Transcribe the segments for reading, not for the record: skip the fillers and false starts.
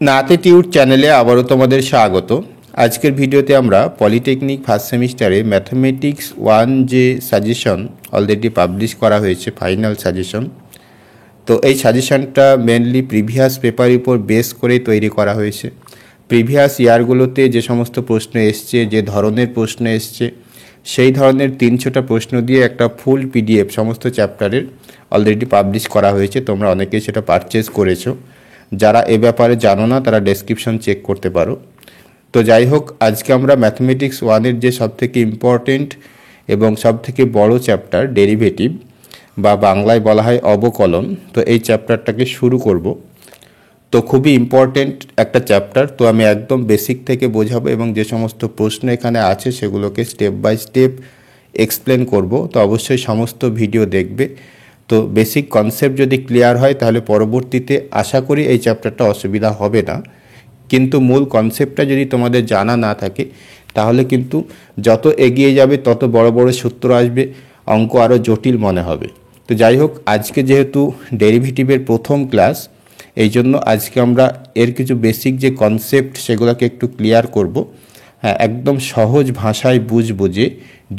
নাতেটিউড চ্যানেলে আবারও তোমাদের স্বাগত। আজকের ভিডিওতে আমরা পলিটেকনিক ফার্স্ট সেমিস্টারে ম্যাথমেটিক্স 1 যে সাজেশন অলরেডি পাবলিশ করা হয়েছে, ফাইনাল সাজেশন। তো এই সাজেশনটা মেনলি প্রিভিয়াস পেপারের উপর বেস করে তৈরি করা হয়েছে। প্রিভিয়াস ইয়ারগুলোতে যে সমস্ত প্রশ্ন এসছে, যে ধরনের প্রশ্ন এসছে, সেই ধরনের 300টা প্রশ্ন দিয়ে একটা ফুল পিডিএফ সমস্ত চ্যাপ্টারের অলরেডি পাবলিশ করা হয়েছে। তোমরা অনেকেই সেটা পারচেজ করেছো। যারা এ ব্যাপারে জানো না তারা ডেসক্রিপশন চেক করতে পারো। তো যাই হোক, আজকে আমরা ম্যাথমেটিক্স 1-এর যে সবথেকে ইম্পর্টেন্ট এবং সবথেকে বড় চ্যাপ্টার ডেরিভেটিভ বা বাংলায় বলা হয় অবকলন, তো এই চ্যাপ্টারটাকে শুরু করব। তো খুবই ইম্পর্টেন্ট একটা চ্যাপ্টার। তো আমি একদম বেসিক থেকে বোঝাবো এবং যে সমস্ত প্রশ্ন এখানে আছে সেগুলোকে স্টেপ বাই স্টেপ এক্সপ্লেন করব। তো অবশ্যই সমস্ত ভিডিও দেখবে। তো বেসিক কনসেপ্ট যদি ক্লিয়ার হয় তাহলে পরবর্তীতে আশা করি এই চ্যাপ্টারটা অসুবিধা হবে না। কিন্তু মূল কনসেপ্টটা যদি তোমাদের জানা না থাকে তাহলে কিন্তু যত এগিয়ে যাবে তত বড় বড় সূত্র আসবে, অঙ্ক আরও জটিল মনে হবে। তো যাই হোক, আজকে যেহেতু ডেরিভেটিভের প্রথম ক্লাস, এই জন্য আজকে আমরা এর কিছু বেসিক যে কনসেপ্ট সেগুলোকে একটু ক্লিয়ার করব। হ্যাঁ, একদম সহজ ভাষায় বুঝবো যে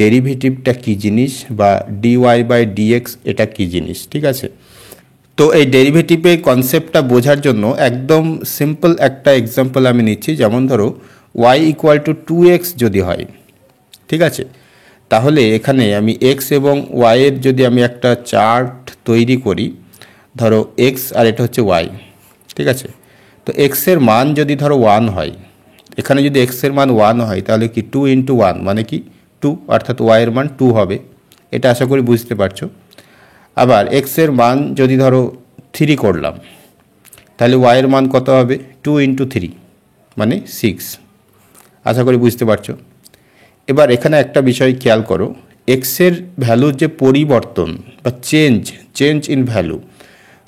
ডেরিভেটিভটা কী জিনিস বা ডিওয়াই বাই ডিএক্স এটা কী জিনিস। ঠিক আছে, তো এই ডেরিভেটিভের কনসেপ্টটা বোঝার জন্য একদম সিম্পল একটা এক্সাম্পল আমি নিচ্ছি। যেমন ধরো y ইকুয়াল টু 2x যদি হয়, ঠিক আছে, তাহলে এখানে আমি x এবং y এর যদি আমি একটা চার্ট তৈরি করি, ধরো x আর এটা হচ্ছে y, ঠিক আছে। তো x এর মান যদি ধরো 1 হয়, এখানে যদি x এর মান 1 হয় তাহলে কি 2 ইন্টু 1 মানে কি 2, অর্থাৎ y এর মান 2 হবে। এটা আশা করি বুঝতে পারছো। আবার x এর মান যদি ধরো 3 করলাম, তাহলে y এর মান কত হবে 2 ইন্টু 3 মানে 6। আশা করি বুঝতে পারছো। এবার এখানে একটা বিষয় খেয়াল করো, x এর ভ্যালুর যে পরিবর্তন বা চেঞ্জ ইন ভ্যালু,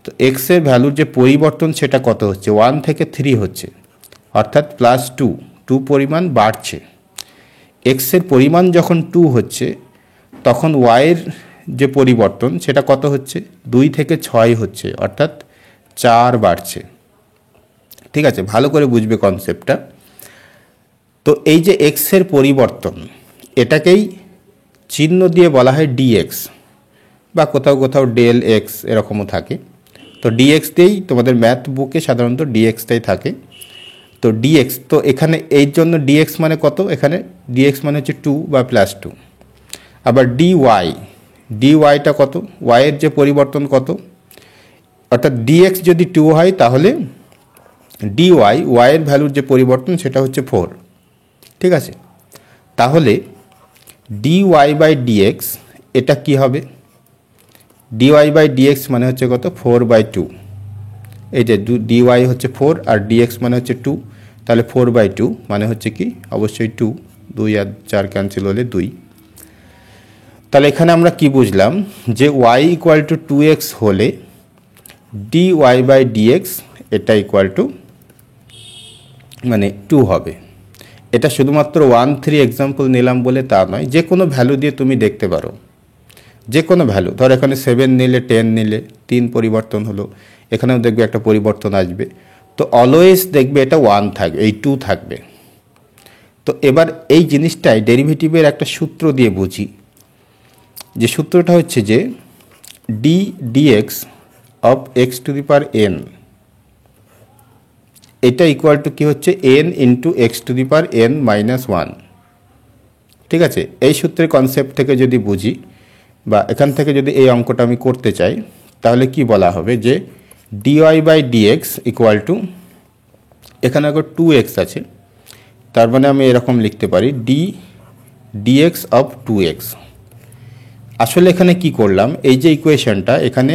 তো x এর ভ্যালুর যে পরিবর্তন সেটা কত হচ্ছে 1 থেকে 3 হচ্ছে, অর্থাৎ প্লাস 2 পরিমাণ বাড়ছে। x এর পরিমাণ যখন 2 হচ্ছে তখন y এর যে পরিবর্তন সেটা কত হচ্ছে 2 থেকে 6 হচ্ছে, অর্থাৎ 4 বাড়ছে। ঠিক আছে, ভালো করে বুঝবে কনসেপ্টটা। তো এই যে x এর পরিবর্তন, এটাকেই চিহ্ন দিয়ে বলা হয় dx বা কোথাও কোথাও ডেল এক্স এরকমও থাকে। তো dx দিয়েই তোমাদের ম্যাথ বুকে সাধারণত dxটাই থাকে। তো dx, তো এখানে এই জন্য dx মানে কত, এখানে dx মানে হচ্ছে 2 বা প্লাস 2। আবার dyটা কত, y এর যে পরিবর্তন কত, অর্থাৎ dx যদি 2 হয় তাহলে dy y এর ভ্যালুর যে পরিবর্তন সেটা হচ্ছে 4। ঠিক আছে, তাহলে dy বাই dx এটা কি হবে, dy বাই dx মানে হচ্ছে কত 4/2। এই যে dy হচ্ছে 4 আর dx মানে হচ্ছে 2, তাহলে 4/2 মানে হচ্ছে কি অবশ্যই 2, 2 আর 4 ক্যান্সেল হলে 2। তাহলে এখানে আমরা কি বুঝলাম যে y ইকুয়াল টু 2x হলে dy বাই dx এটা ইকুয়াল টু মানে 2 হবে। এটা শুধুমাত্র 1-3 এক্সাম্পল নিলাম বলে তা নয়, যে কোনো ভ্যালু দিয়ে তুমি দেখতে পারো। যে কোনো ভ্যালু, ধর এখানে 7 নিলে 10 নিলে 3 পরিবর্তন হলো, এখানেও দেখবে একটা পরিবর্তন আসবে। তো অলওয়েজ দেখবে এটা 1 থাকবে, এই 2 থাকবে। তো এবার এই জিনিসটাই ডেরিভেটিভের একটা সূত্র দিয়ে বুঝি, যে সূত্রটা হচ্ছে যে dx of x two the power n, এটা ইকুয়াল টু কী হচ্ছে n into x two the power n minus 1। ঠিক আছে, এই সূত্রের কনসেপ্ট থেকে যদি বুঝি বা এখান থেকে যদি এই অঙ্কটা আমি করতে চাই, তাহলে কি বলা হবে যে dy by dx equal to, এখানে আগে 2x আছে, তার মানে আমি এরকম লিখতে পারি dx অফ 2x। আসলে এখানে কি করলাম, এই যে ইকুয়েশনটা, এখানে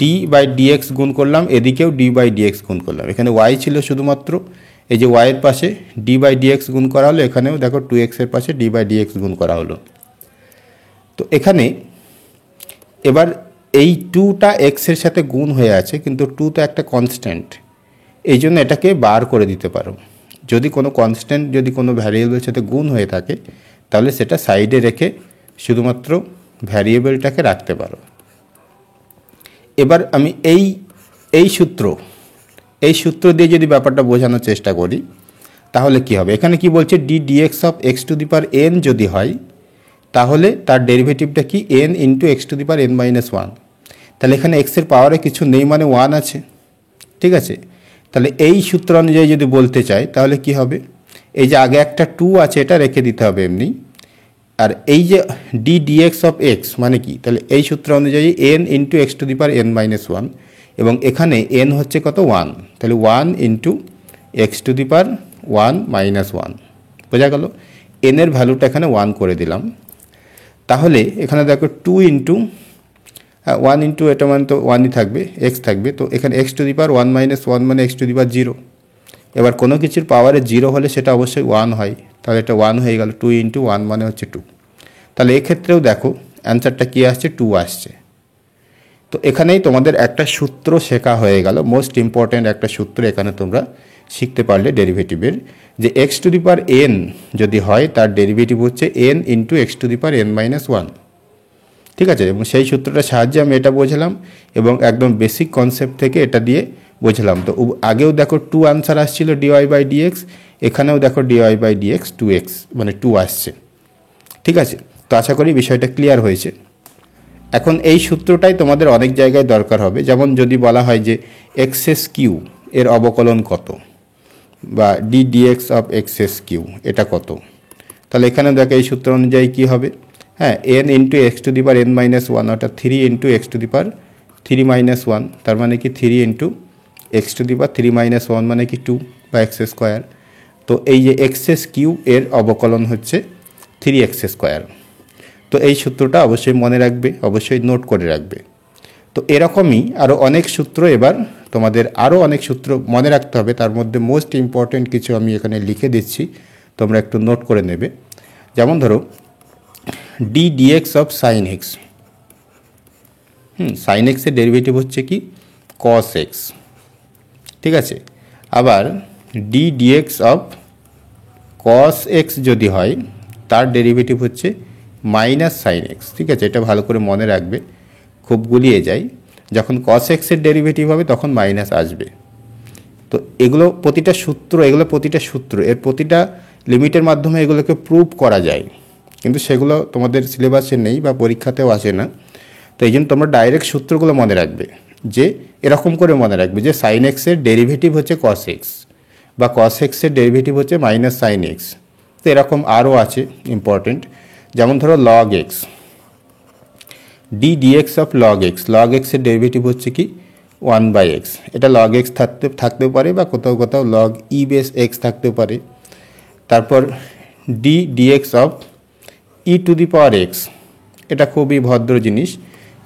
d বাই dx গুণ করলাম, এদিকেও d বাই dx গুণ করলাম। এখানে y ছিল শুধুমাত্র, এই যে y এর পাশে d বাই dx গুণ করা হলো, এখানেও দেখো 2x এর পাশে d বাই dx গুণ করা হলো। তো এখানে এবার এই 2টা x এর সাথে গুণ হয়ে আছে, কিন্তু 2 তো একটা কনস্ট্যান্ট, এই জন্য এটাকে বার করে দিতে পারো। যদি কোনো কনস্ট্যান্ট যদি কোনো ভ্যারিয়েবলের সাথে গুণ হয়ে থাকে তাহলে সেটা সাইডে রেখে শুধুমাত্র ভ্যারিয়েবলটাকে রাখতে পারো। এবার আমি এই সূত্র এই সূত্র দিয়ে যদি ব্যাপারটা বোঝানোর চেষ্টা করি তাহলে কি হবে, এখানে কি বলছে D dx of x to the power N যদি হয় তাহলে তার ডেরিভেটিভটা কি N into x to the power N minus one. তাহলে এখানে এক্সের পাওয়ারে কিছু নেই মানে ওয়ান আছে, ঠিক আছে। তাহলে এই সূত্র অনুযায়ী যদি বলতে চাই তাহলে কি হবে, এই যে আগে একটা টু আছে এটা রেখে দিতে হবে এমনি, আর এই যে ডি ডিএক্স অফ এক্স মানে কি, তাহলে এই সূত্র অনুযায়ী N into x to the power N minus one, এবং এখানে এন হচ্ছে কত ওয়ান, তাহলে one into x to the power one minus one, বোঝা গেল। এনের ভ্যালুটা এখানে ওয়ান করে দিলাম। তাহলে এখানে দেখো টু ইন্টু ওয়ান ইন্টু এটা মানে তো ওয়ানই থাকবে, এক্স থাকবে, তো এখানে x to the power one minus one মানে x to the power zero. এবার কোনো কিছুর পাওয়ারে জিরো হলে সেটা অবশ্যই ওয়ান হয়, তাহলে এটা ওয়ান হয়ে গেল, টু ইন্টু ওয়ান মানে হচ্ছে টু। তাহলে এক্ষেত্রেও দেখো অ্যান্সারটা কী আসছে, টু আসছে। তো এখানেই তোমাদের একটা সূত্র শেখা হয়ে গেল, মোস্ট ইম্পর্ট্যান্ট একটা সূত্র এখানে তোমরা শিখতে পারলে ডেরিভেটিভের, যে x to the power N যদি হয় তার ডেরিভেটিভ হচ্ছে N into x to the power N minus one, ঠিক আছে। এবং সেই সূত্রটার সাহায্যে আমি এটা বোঝালাম এবং একদম বেসিক কনসেপ্ট থেকে এটা দিয়ে বোঝালাম। তো আগেও দেখো টু আনসার আসছিল ডিওয়াই বাই ডিএক্স, এখানেও দেখো DY by dx two X মানে টু আসছে, ঠিক আছে। তো আশা করি বিষয়টা ক্লিয়ার হয়েছে। এখন এই সূত্রটাই তোমাদের অনেক জায়গায় দরকার হবে, যেমন যদি বলা হয় যে এক্সএস কিউ এর অবকলন কত, বা D dx of X square এটা কত, তাহলে এখানে দেখো এই সূত্র অনুযায়ী কী হবে, হ্যাঁ n into x to the power N minus one, অর্থাৎ three into x to the power three minus one, তার মানে কি three into x to the power three minus one মানে কি টু বা এক্স স্কোয়ার। তো এই যে এক্সএস কিউ এর অবকলন হচ্ছে থ্রি এক্স স্কোয়ার। তো এই সূত্রটা অবশ্যই মনে রাখবে, অবশ্যই নোট করে রাখবে। তো এরকমই আরও অনেক সূত্র, এবার তোমাদের আরও অনেক সূত্র মনে রাখতে হবে, তার মধ্যে মোস্ট ইম্পর্ট্যান্ট কিছু আমি এখানে লিখে দিচ্ছি, তোমরা একটু নোট করে নেবে। যেমন ধরো D dx of sine X, sine এক্সের ডেরিভেটিভ হচ্ছে কি কস এক্স, ঠিক আছে। আবার D dx of cos X যদি হয় তার ডেরিভেটিভ হচ্ছে মাইনাস সাইন এক্স, ঠিক আছে। এটা ভালো করে মনে রাখবে, খুব গুলিয়ে যায়, যখন কস এক্সের ডেরিভেটিভ হবে তখন মাইনাস আসবে। তো এগুলো প্রতিটা সূত্র এর প্রতিটা লিমিটের মাধ্যমে এগুলোকে প্রুভ করা যায়, কিন্তু সেগুলো তোমাদের সিলেবাসে নেই বা পরীক্ষাতেও আসে না। তো এই জন্য তোমরা ডাইরেক্ট সূত্রগুলো মনে রাখবে, যে এরকম করে মনে রাখবে যে সাইন এক্সের ডেরিভেটিভ হচ্ছে কস এক্স, বা কস এক্সের ডেরিভেটিভ হচ্ছে মাইনাস সাইন এক্স। তো এরকম আরও আছে ইম্পর্টেন্ট, যেমন ধরো log x, d dx of log এক্সের ডেরিভেটিভ হচ্ছে কি ওয়ান বাই এক্স, এটা লগ এক্স থাকতেও পারে বা কোথাও কোথাও লগ ই বেস এক্স থাকতেও পারে। তারপর d dx of e to the power x, এটা খুবই ভদ্র জিনিস,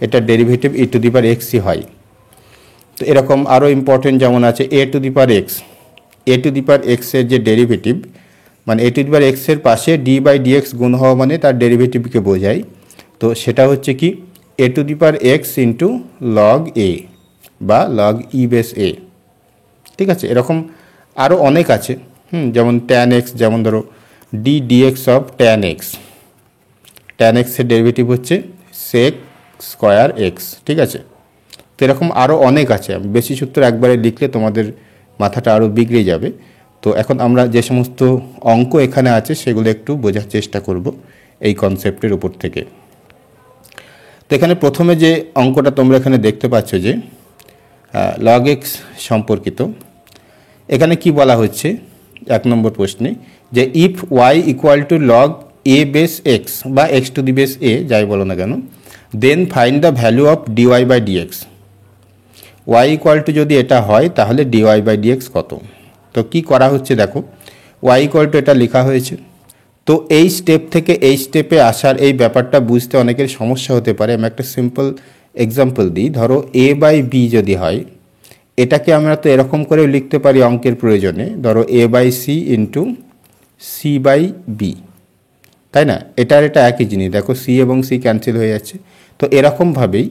এটা ডেরিভেটিভ ই টু দি পাওয়ার এক্সই হয়। তো এরকম আরও ইম্পর্টেন্ট যেমন আছে এ টু দি পাওয়ার এক্সের যে ডেরিভেটিভ, মানে এ টু দি পাওয়ার এক্সের পাশে ডি বাই ডিএক্স গুণ হওয়া মানে তার ডেরিভেটিভকে বোঝায়। তো সেটা হচ্ছে কি a to the power x into log a বা লগ ই বেস এ, ঠিক আছে। এরকম আরও অনেক আছে, যেমন ট্যান এক্স, যেমন ধরো ডি ডিএক্স অফ ট্যান এক্সের ডেরিভেটিভ হচ্ছে সেক স্কোয়ার এক্স, ঠিক আছে। তো এরকম আরও অনেক আছে, বেশি সূত্র একবারে লিখলে তোমাদের মাথাটা আরও বিগড়ে যাবে। তো এখন আমরা যে সমস্ত অঙ্ক এখানে আছে সেগুলো একটু বোঝার চেষ্টা করব এই কনসেপ্টের উপর থেকে। তো এখানে প্রথমে যে অঙ্কটা তোমরা এখানে দেখতে পাচ্ছ যে লগ এক্স সম্পর্কিত, এখানে কি বলা হচ্ছে এক নম্বর প্রশ্নে, যে if y equal to log a base x বা x to the base a যাই বলো না কেন, then find the value of dy by dx. Y equal to যদি এটা হয় তাহলে ডিওয়াই বাই ডিএক্স কত। তো কি করা হচ্ছে দেখো, ওয়াই ইকুয়াল টু এটা লেখা হয়েছে। তো এই স্টেপ থেকে এই স্টেপে আসার এই ব্যাপারটা বুঝতে অনেকের সমস্যা হতে পারে। আমি একটা সিম্পল এক্সাম্পল দিই, ধরো এ বাই বি যদি হয়, এটাকে আমরা তো এরকম করেও লিখতে পারি অঙ্কের প্রয়োজনে, ধরো a by c into c by b, তাই না। এটা একই জিনিস, দেখো সি এবং সি ক্যান্সেল হয়ে যাচ্ছে। তো এরকমভাবেই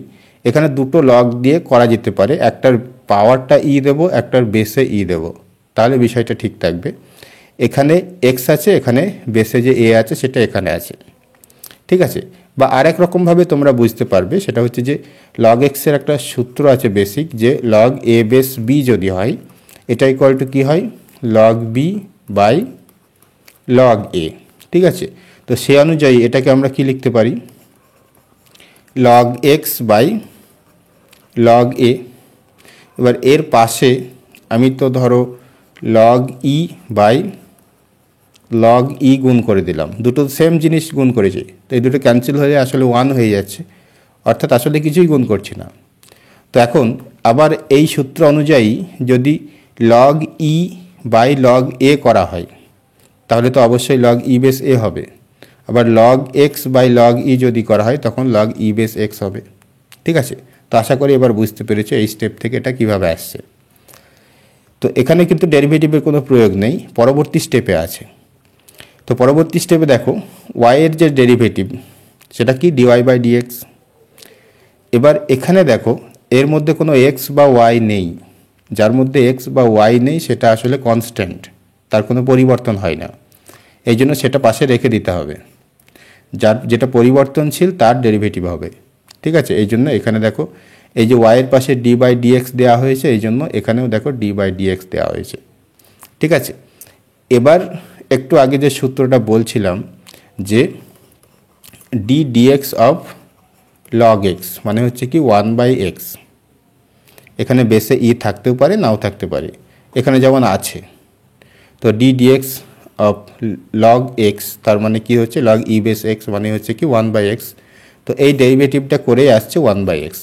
এখানে দুটো লগ দিয়ে করা যেতে পারে, একটার পাওয়ারটা ই দেবো, একটার বেসে ই দেবো, তাহলে বিষয়টা ঠিক থাকবে। এখানে এক্স আছে, এখানে বেসে যে এ আছে সেটা এখানে আছে, ঠিক আছে। বা আরেক রকমভাবে তোমরা বুঝতে পারবে, সেটা হচ্ছে যে লগ এক্সের একটা সূত্র আছে বেসিক, যে লগ এ বেস বি যদি হয় এটা ইকুয়াল টু কী হয়, লগ বি বাই লগ এ। ঠিক আছে, তো সে অনুযায়ী এটাকে আমরা কি লিখতে পারি, লগ এক্স বাই লগ এ। এবার এর পাশে আমি তো ধরো লগ ই বাই লগ ই গুণ করে দিলাম, দুটো সেম জিনিস গুণ করেছি, তো এই দুটো ক্যান্সেল হয়ে আসলে 1 হয়ে যাচ্ছে, অর্থাৎ আসলে কিছুই গুণ করছি না। তো এখন আবার এই সূত্র অনুযায়ী যদি লগ ই বাই লগ এ করা হয় তাহলে তো অবশ্যই লগ ই বেস এ হবে। আবার লগ এক্স বাই লগ ই যদি করা হয় তখন লগ ই বেস এক্স হবে। ঠিক আছে, তো আশা করি এবার বুঝতে পেরেছো এই স্টেপ থেকে এটা কীভাবে আসছে। তো এখানে কিন্তু ডেরিভেটিভের কোনো প্রয়োগ নেই, পরবর্তী স্টেপে আছে। তো পরবর্তী স্টেপে দেখো ওয়াইয়ের যে ডেরিভেটিভ সেটা কি, ডিওয়াই বাই ডিএক্স। এবার এখানে দেখো এর মধ্যে কোনো এক্স বা ওয়াই নেই, যার মধ্যে এক্স বা ওয়াই নেই সেটা আসলে কনস্ট্যান্ট, তার কোনো পরিবর্তন হয় না, এই জন্য সেটা পাশে রেখে দিতে হবে। যেটা পরিবর্তনশীল তার ডেরিভেটিভ হবে। ঠিক আছে, এই জন্য এখানে দেখো এই যে ওয়াইয়ের পাশে ডি বাই ডিএক্স দেওয়া হয়েছে, এই জন্য এখানেও দেখো ডি বাই ডিএক্স দেওয়া হয়েছে। ঠিক আছে, এবার একটু আগে যে সূত্রটা বলছিলাম যে d dx of log x মানে হচ্ছে কি 1/x, এখানে বেসে ই থাকতেও পারে নাও থাকতে পারে, এখানে যেমন আছে। তো d dx of log x তার মানে কি হচ্ছে, লগ ই বেস এক্স মানে হচ্ছে কি 1/x। তো এই ডেরিভেটিভটা করেই আসছে 1/x,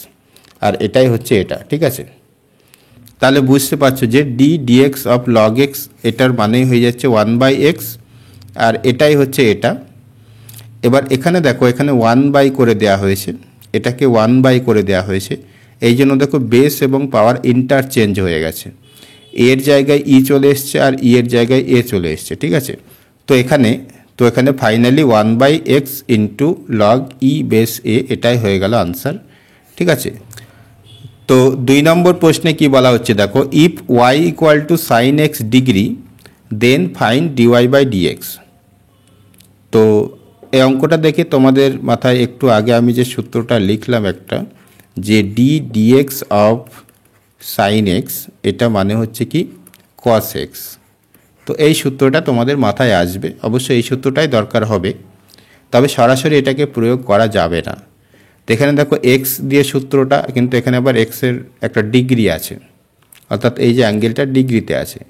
আর এটাই হচ্ছে এটা। ঠিক আছে, তাহলে বুঝতে পারছো যে d dx of log x এটার মানেই হয়ে যাচ্ছে 1/x, আর এটাই হচ্ছে এটা। এবার এখানে দেখো এখানে 1/, করে দেওয়া হয়েছে, এটাকে 1/, করে দেওয়া হয়েছে, এই জন্য দেখো বেস এবং পাওয়ার ইন্টারচেঞ্জ হয়ে গেছে, এর জায়গায় ই চলে এসছে আর ই এর জায়গায় এ চলে এসছে। ঠিক আছে, তো এখানে ফাইনালি 1/x ইন্টু লগ ই বেস এ, এটাই হয়ে গেল আনসার। ঠিক আছে, তো 2 নম্বর প্রশ্নে কি বলা হচ্ছে দেখো, if y equal to sine x degree then find dy by dx. তো এই অঙ্কটা দেখে তোমাদের মাথায় একটু আগে আমি যে সূত্রটা লিখলাম একটা, যে d dx of sine x এটা মানে হচ্ছে কি কস এক্স। তো এই সূত্রটা তোমাদের মাথায় আসবে, অবশ্যই এই সূত্রটাই দরকার হবে, তবে সরাসরি এটাকে প্রয়োগ করা যাবে না। তো এখানে দেখো এক্স দিয়ে সূত্রটা, কিন্তু এখানে আবার এক্সের একটা ডিগ্রি আছে, অর্থাৎ এই যে অ্যাঙ্গেলটা ডিগ্রিতে আছে।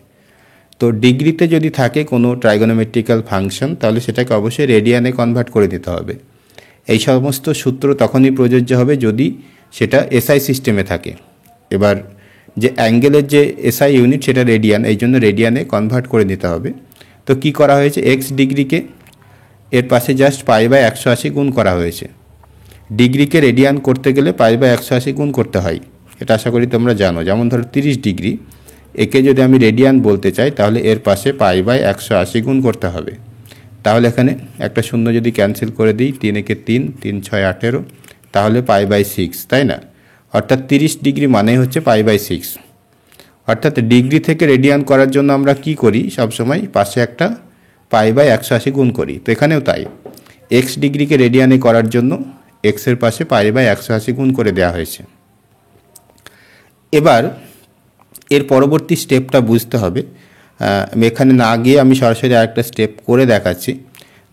তো ডিগ্রিতে যদি থাকে কোনো ট্রাইগোনোমেট্রিক্যাল ফাংশন তাহলে সেটাকে অবশ্যই রেডিয়ানে কনভার্ট করে দিতে হবে। এই সমস্ত সূত্র তখনই প্রযোজ্য হবে যদি সেটা এসআই সিস্টেমে থাকে। এবার যে অ্যাঙ্গেলের যে এসআই ইউনিট সেটা রেডিয়ান, এই জন্য রেডিয়ানে কনভার্ট করে নিতে হবে। তো কি করা হয়েছে, এক্স ডিগ্রিকে এর পাশে জাস্ট π/180 গুণ করা হয়েছে। ডিগ্রিকে রেডিয়ান করতে গেলে π/180 গুণ করতে হয়, এটা আশা করি তোমরা জানো। যেমন ধরো 30 ডিগ্রি, একে যদি আমি রেডিয়ান বলতে চাই তাহলে এর পাশে π/180 গুণ করতে হবে। তাহলে এখানে একটা শূন্য যদি ক্যান্সেল করে দিই, 3 একে 3, 3 6 18, তাহলে π/6, তাই না? অর্থাৎ 30 ডিগ্রি মানে হচ্ছে π/6। অর্থাৎ ডিগ্রি থেকে রেডিয়ান করার জন্য আমরা কি করি, সবসময় পাশে একটা π/180 গুণ করি। তো এখানেও তাই, এক্স ডিগ্রিকে রেডিয়ানে করার জন্য এক্সের পাশে π/180 গুণ করে দেওয়া হয়েছে। এবার এর পরবর্তী স্টেপটা বুঝতে হবে, এখানে না গিয়ে আমি সরাসরি আরেকটা স্টেপ করে দেখাচ্ছি।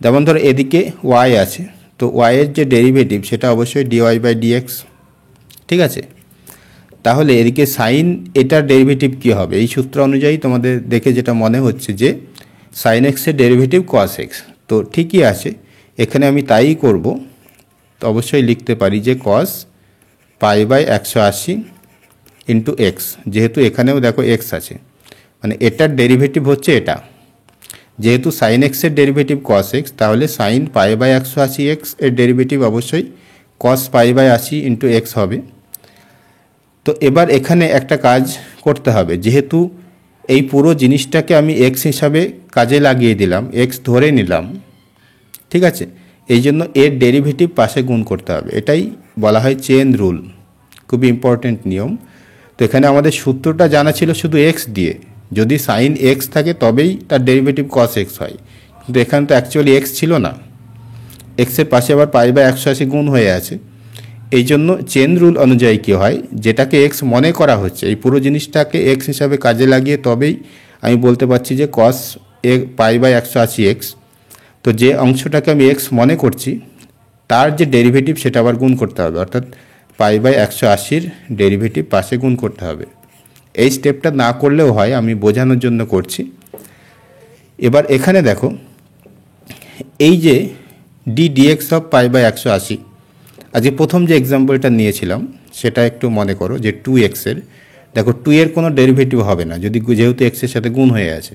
যেমন ধরো এদিকে ওয়াই আছে, তো ওয়াইয়ের যে ডেরিভেটিভ সেটা অবশ্যই ডিওয়াই বাই ডিএক্স। ঠিক আছে, তাহলে এদিকে সাইন এটার ডেরিভেটিভ কী হবে, এই সূত্র অনুযায়ী তোমাদের দেখে যেটা মনে হচ্ছে যে সাইন এক্সের ডেরিভেটিভ কস এক্স। তো ঠিকই আছে, এখানে আমি তাই করব। তো অবশ্যই লিখতে পারি যে কস π/180 ইন্টু এক্স, যেহেতু এখানেও দেখো এক্স আছে, মানে এটার ডেরিভেটিভ হচ্ছে এটা। যেহেতু সাইন এক্সের ডেরিভেটিভ কস এক্স, তাহলে সাইন π/180 এক্স এর ডেরিভেটিভ অবশ্যই কস π/80 ইন্টু এক্স হবে। তো এবার এখানে একটা কাজ করতে হবে, যেহেতু এই পুরো জিনিসটাকে আমি এক্স হিসাবে কাজে লাগিয়ে দিলাম, এক্স ধরে নিলাম। ঠিক আছে, এই জন্য এর ডেরিভেটিভ পাশে গুণ করতে হবে, এটাই বলা হয় চেন রুল, খুবই ইম্পর্টেন্ট নিয়ম। তো এখানে আমাদের সূত্রটা জানা ছিল শুধু এক্স দিয়ে, যদি সাইন এক্স থাকে তবেই তার ডেরিভেটিভ কস এক্স হয়, কিন্তু এখানে তো অ্যাকচুয়ালি এক্স ছিল না, এক্সের পাশে আবার π/180 গুণ হয়ে আছে। এই জন্য চেন রুল অনুযায়ী কী হয়, যেটাকে এক্স মনে করা হচ্ছে এই পুরো জিনিসটাকে এক্স হিসাবে কাজে লাগিয়ে তবেই আমি বলতে পারছি যে কস পাই বাই 180 এক্স। তো যে অংশটাকে আমি এক্স মনে করছি তার যে ডেরিভেটিভ সেটা আবার গুণ করতে হবে, অর্থাৎ পাই বাই 180-র ডেরিভেটিভ পাশে গুণ করতে হবে। এই স্টেপটা না করলেও হয়, আমি বোঝানোর জন্য করছি। এবার এখানে দেখো এই যে d dx of pi by 180, আজকে প্রথম যে এক্সাম্পলটা নিয়েছিলাম সেটা একটু মনে করো যে 2x-এর, দেখো 2 এর কোনো ডেরিভেটিভ হবে না যদি যেহেতু এক্সের সাথে গুণ হয়ে আছে।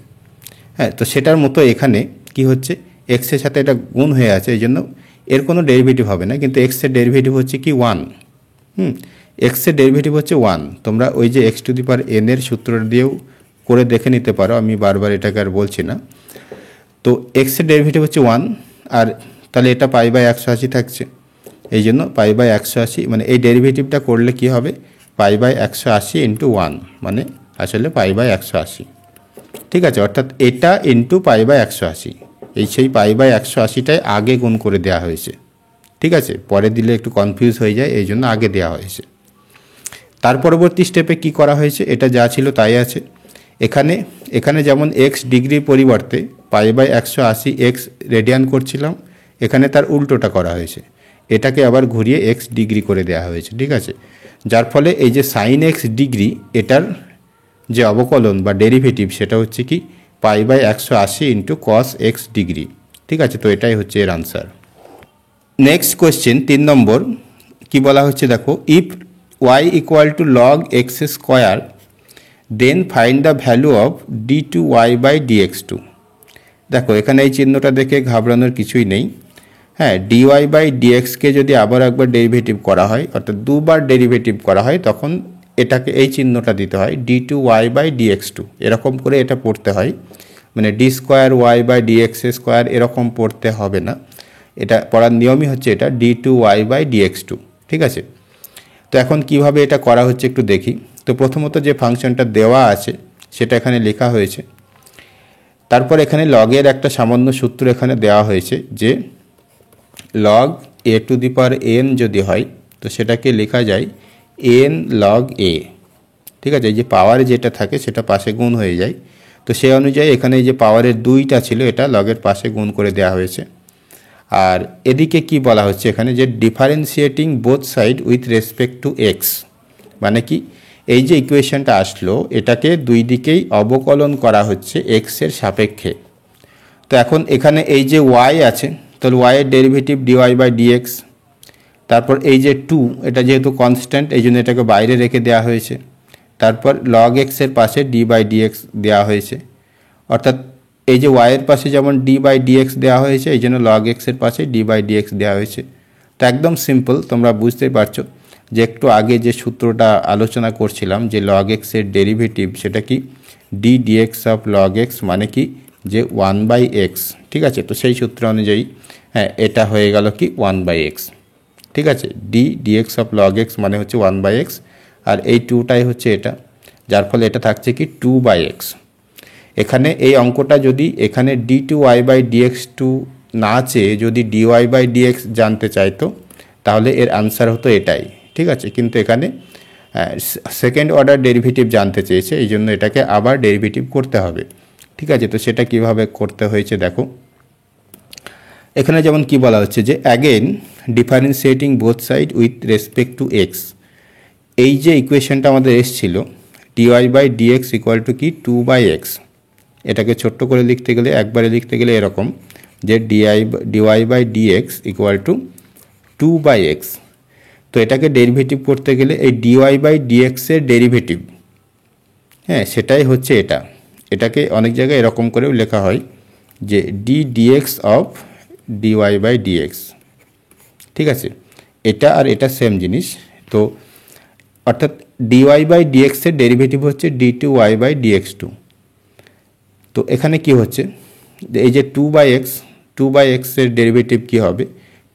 হ্যাঁ, তো সেটার মতো এখানে কি হচ্ছে, এক্সের সাথে এটা গুণ হয়ে আছে, এই জন্য এর কোনো ডেরিভেটিভ হবে না, কিন্তু এক্সের ডেরিভেটিভ হচ্ছে কি 1। এক্সের ডেরিভেটিভ হচ্ছে 1। তোমরা ওই যে x to the power N এর সূত্র দিয়েও করে দেখে নিতে পারো, আমি বারবার এটাকে আর বলছি না। তো এক্সের ডেরিভেটিভ হচ্ছে 1, আর তাহলে এটা পাই বাই 180 থাকছে, এই জন্য পাই বাই 180 মানে এই ডেরিভেটিভটা করলে কি হবে, পাই বাই 180 ইন্টু 1 মানে আসলে পাই বাই 180। ঠিক আছে, অর্থাৎ এটা ইন্টু পাই বাই 180, এই সেই পাই বাই 180টাই আগে গুণ করে দেওয়া হয়েছে। ঠিক আছে, পরে দিলে একটু কনফিউজ হয়ে যায়, এই জন্য আগে দেওয়া হয়েছে। তার পরবর্তী স্টেপে কি করা হয়েছে, এটা যা ছিল তাই আছে। এখানে যেমন এক্স ডিগ্রির পরিবর্তে পাই বাই 180 এক্স রেডিয়ান করছিলাম, এখানে তার উল্টোটা করা হয়েছে, এটাকে আবার ঘুরিয়ে এক্স ডিগ্রি করে দেওয়া হয়েছে। ঠিক আছে, যার ফলে এই যে সাইন এক্স ডিগ্রি এটার যে অবকলন বা ডেরিভেটিভ সেটা হচ্ছে কি pi by 180 into cos x degree. ঠিক আছে, তো এটাই হচ্ছে এর আনসার। নেক্সট কোয়েশ্চেন 3 নম্বর কি বলা হচ্ছে দেখো, if y equal to log x square then find the value of d two y by dx two. দেখো এখানে এই চিহ্নটা দেখে ঘাবড়ানোর কিছুই নেই। হ্যাঁ, ডিওয়াই বাই ডিএক্সকে যদি আবার একবার ডেরিভেটিভ করা হয়, অর্থাৎ দুবার ডেরিভেটিভ করা হয়, তখন এটাকে এই চিহ্নটা দিতে হয় d two y by dx two, এরকম করে এটা পড়তে হয়। মানে d square y by dx square এরকম পড়তে হবে না, এটা পড়ার নিয়মই হচ্ছে এটা d two y by dx two. ঠিক আছে, তো এখন কিভাবে এটা করা হচ্ছে একটু দেখি। তো প্রথমত যে ফাংশনটা দেওয়া আছে সেটা এখানে লেখা হয়েছে, তারপর এখানে লগের একটা সামান্য সূত্র এখানে দেওয়া হয়েছে যে log A to the power N যদি হয় তো সেটাকে লেখা যায় এন লগ এ। ঠিক আছে, এই যে পাওয়ার যেটা থাকে সেটা পাশে গুণ হয়ে যায়, তো সেই অনুযায়ী এখানে এই যে পাওয়ারের 2টা ছিল এটা লগের পাশে গুণ করে দেওয়া হয়েছে। আর এদিকে কি বলা হচ্ছে এখানে যে differentiating both side with respect to X, মানে কি এই যে ইকুয়েশনটা আসলো এটাকে দুই দিকেই অবকলন করা হচ্ছে এক্সের সাপেক্ষে। তো এখন এখানে এই যে ওয়াই আছে, তাহলে ওয়াইয়ের ডেরিভেটিভ ডিওয়াই বাই ডিএক্স, তারপর এই যে 2 এটা যেহেতু কনস্ট্যান্ট এই জন্য এটাকে বাইরে রেখে দেওয়া হয়েছে, তারপর লগ এক্সের পাশে ডি বাই ডিএক্স দেওয়া হয়েছে, অর্থাৎ এই যে ওয়াইয়ের পাশে যেমন ডি বাই ডিএক্স দেওয়া হয়েছে এই জন্য লগ এক্সের পাশে ডি বাই ডিএক্স দেওয়া হয়েছে। তো একদম সিম্পল, তোমরা বুঝতেই পারছো যে একটু আগে যে সূত্রটা আলোচনা করছিলাম যে লগ এক্সের ডেরিভেটিভ সেটা কি d dx of log x মানে কি যে 1/x। ঠিক আছে, তো সেই সূত্র অনুযায়ী হ্যাঁ এটা হয়ে গেল কি 1/x। ঠিক আছে, d dx of log x মানে হচ্ছে 1/x, আর এই 2টাই হচ্ছে এটা, যার ফলে এটা থাকছে কি 2/x। এখানে এই অঙ্কটা যদি এখানে d two y by dx two না চেয়ে যদি ডিওয়াই বাই ডিএক্স জানতে চাইতো তাহলে এর আনসার হতো এটাই। ঠিক আছে, কিন্তু এখানে সেকেন্ড অর্ডার ডেরিভেটিভ জানতে চেয়েছে, এই জন্য এটাকে আবার ডেরিভেটিভ করতে হবে। ঠিক আছে, তো সেটা কিভাবে করতে হয়েছে দেখো, এখানে যেমন কি বলা হচ্ছে যে again differentiating both side with respect to x. এই যে ইকুয়েশনটা আমাদের এসেছিল dy by dx equal to কি 2/x, এটাকে ছোট্ট করে লিখতে গেলে একবারে লিখতে গেলে এরকম যে dy by dx equal to 2/x। তো এটাকে ডেরিভেটিভ করতে গেলে এই ডিওয়াই বাই ডিএক্সের ডেরিভেটিভ, হ্যাঁ সেটাই হচ্ছে এটা, এটাকে অনেক জায়গায় এরকম করেও লেখা হয় যে d dx of dy by dx. ঠিক আছে, এটা আর এটা সেম জিনিস। তো অর্থাৎ ডিওয়াই বাই ডিএক্সের ডেরিভেটিভ হচ্ছে d two y by dx two. তো এখানে কি হচ্ছে এই যে 2/x এর ডেরিভেটিভ কি হবে,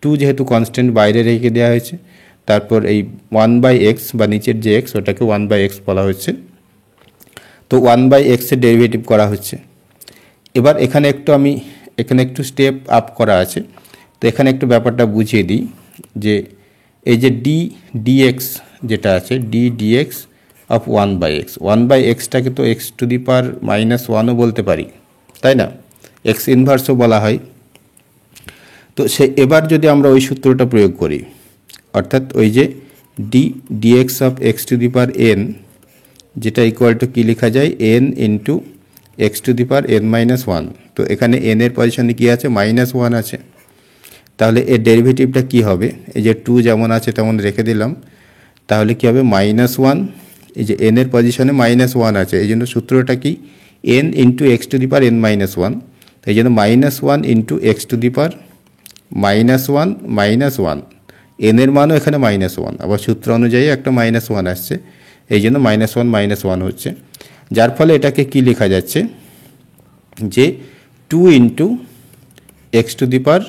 2 যেহেতু কনস্ট্যান্ট বাইরে রেখে দেওয়া হয়েছে, তারপর এই 1/x বা নিচের যে x ওটাকে 1/x বলা হচ্ছে, তো 1/x এর ডেরিভেটিভ করা হচ্ছে। এবার এখানে একটু স্টেপ আপ করা আছে, তো এখানে একটু ব্যাপারটা বুঝিয়ে দিই যে এই যে ডি ডিএক্স যেটা আছে ডি ডিএক্স অফ 1/x 1/xটাকে তো এক্স টু দি পাওয়ার -1ও বলতে পারি, তাই না? এক্স ইনভার্সও বলা হয়। তো এবার যদি আমরা ওই সূত্রটা প্রয়োগ করি, অর্থাৎ ওই যে dx of x to the power n, যেটা ইকুয়াল টু কী লেখা যায়, n into x to the power n-1। তো এখানে এন এর পজিশনে কী আছে, -1 আছে। তাহলে এর ডেরিভেটিভটা কী হবে, এই যে 2 যেমন আছে তেমন রেখে দিলাম, তাহলে কী হবে -1, এই যে এন এর পজিশনে -1 আছে, এই জন্য সূত্রটা কি, N into x to the power n-1। তো এই জন্য -1 into x to the power -1 N এর মানও এখানে -1, আবার সূত্র অনুযায়ী একটা -1 আসছে, এই জন্য -1 হচ্ছে। যার ফলে এটাকে কি লেখা যাচ্ছে যে 2 ইন্টু এক্স টু দি পাওয়ার,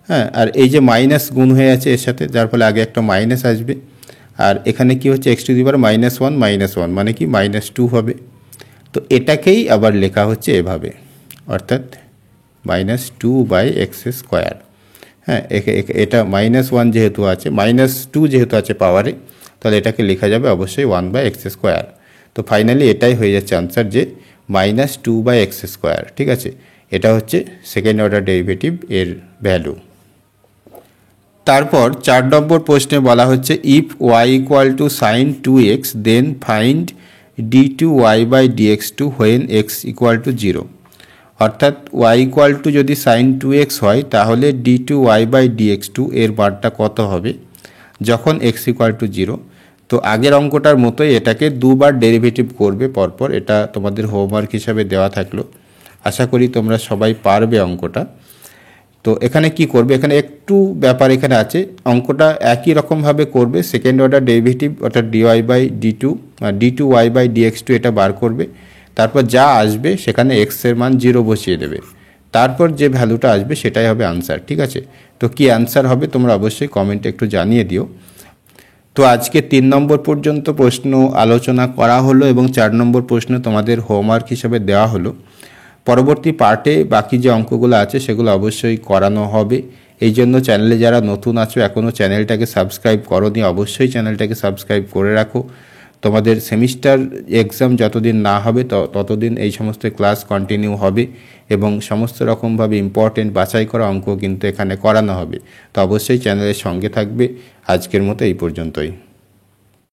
হ্যাঁ, আর এই যে মাইনাস গুণ হয়ে আছে এর সাথে, যার ফলে আগে একটা মাইনাস আসবে, আর এখানে কি হচ্ছে এক্স টু দি পাওয়ার -1 মানে কি -2 হবে। তো এটাকেই আবার লেখা হচ্ছে এভাবে, অর্থাৎ -2/x²। হ্যাঁ, এটা -1 যেহেতু আছে, -2 যেহেতু আছে পাওয়ারে, তাহলে এটাকে লেখা যাবে অবশ্যই 1/x²। তো ফাইনালি এটাই হয়ে যাচ্ছে আনসার, যে -2/x²। ঠিক আছে, এটা হচ্ছে সেকেন্ড অর্ডার ডেরিভেটিভ এর ভ্যালু। তারপর 4 নম্বর প্রশ্নে বলা হচ্ছে if y = sin 2x then find d2y/dx2 when x = 0। অর্থাৎ y = যদি sin 2x হয় তাহলে d2y/dx2 এর মানটা কত হবে যখন x = 0। তো আগের অঙ্কটার মতোই এটাকে দুবার ডেরিভেটিভ করবে পরপর, এটা তোমাদের হোমওয়ার্ক হিসাবে দেওয়া থাকলো, আশা করি তোমরা সবাই পারবে অঙ্কটা। তো এখানে কি করবে, এখানে একটু ব্যাপার এখানে আছে, অঙ্কটা একই রকমভাবে করবে, সেকেন্ড অর্ডার ডেরিভেটিভ অর্থাৎ d2y/dx2 এটা বার করবে, তারপর যা আসবে সেখানে x এর মান 0 বসিয়ে দেবে, তারপর যে ভ্যালুটা আসবে সেটাই হবে আনসার। ঠিক আছে, তো কি আনসার হবে তোমরা অবশ্যই কমেন্টে একটু জানিয়ে দিও। তো আজকে 3 নম্বর পর্যন্ত প্রশ্ন আলোচনা করা হলো এবং 4 নম্বর প্রশ্ন তোমাদের হোমওয়ার্ক হিসেবে দেওয়া হলো। পরবর্তী পার্টে বাকি যে অঙ্কগুলো আছে সেগুলো অবশ্যই করানো হবে। এই জন্য চ্যানেলে যারা নতুন আছো এখনও চ্যানেলটাকে সাবস্ক্রাইব করোনি, অবশ্যই চ্যানেলটাকে সাবস্ক্রাইব করে রাখো। তোমাদের সেমিস্টার এক্সাম যতদিন না হবে ততদিন এই সমস্ত ক্লাস কন্টিনিউ হবে এবং সমস্ত রকমভাবে ইম্পর্টেন্ট বাছাই করা অঙ্ক কিন্তু এখানে করানো হবে। তো অবশ্যই চ্যানেলের সঙ্গে থাকবে। আজকের মতো এই পর্যন্তই।